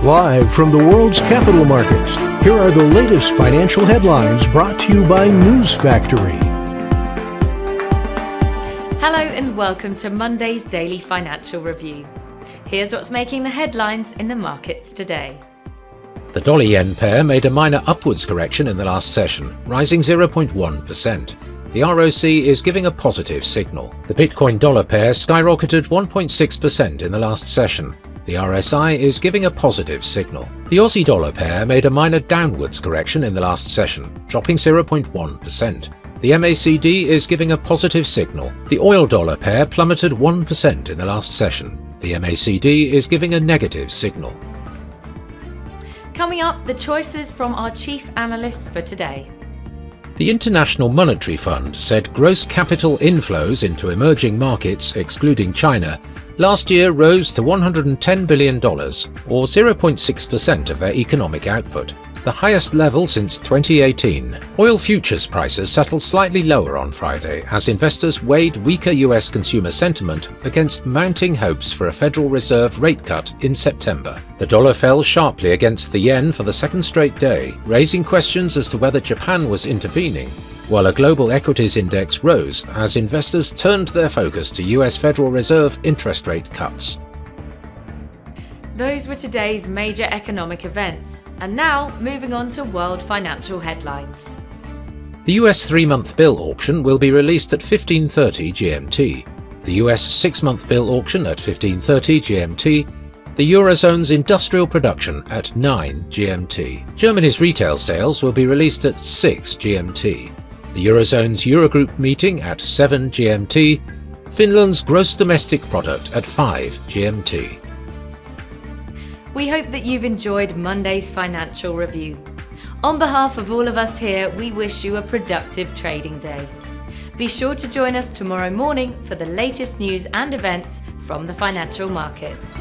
Live from the world's capital markets, here are the latest financial headlines brought to you by News Factory. Hello and welcome to Monday's Daily Financial Review. Here's what's making the headlines in the markets today. The dollar-yen pair made a minor upwards correction in the last session, rising 0.1%. The ROC is giving a positive signal. The Bitcoin-dollar pair skyrocketed 1.6% in the last session. The RSI is giving a positive signal. The Aussie-dollar pair made a minor downwards correction in the last session, dropping 0.1%. The MACD is giving a positive signal. The oil-dollar pair plummeted 1% in the last session. The MACD is giving a negative signal. Coming up, the choices from our chief analysts for today. The International Monetary Fund said gross capital inflows into emerging markets, excluding China, last year rose to $110 billion, or 0.6% of their economic output, the highest level since 2018. Oil futures prices settled slightly lower on Friday as investors weighed weaker US consumer sentiment against mounting hopes for a Federal Reserve rate cut in September. The dollar fell sharply against the yen for the second straight day, raising questions as to whether Japan was intervening, while a global equities index rose as investors turned their focus to US Federal Reserve interest rate cuts. Those were today's major economic events. And now, moving on to world financial headlines. The US 3-month bill auction will be released at 15:30 GMT, the US 6-month bill auction at 15:30 GMT, the Eurozone's industrial production at 9 GMT. Germany's retail sales will be released at 6 GMT. The Eurozone's Eurogroup meeting at 7 GMT, Finland's gross domestic product at 5 GMT. We hope that you've enjoyed Monday's financial review. On behalf of all of us here, we wish you a productive trading day. Be sure to join us tomorrow morning for the latest news and events from the financial markets.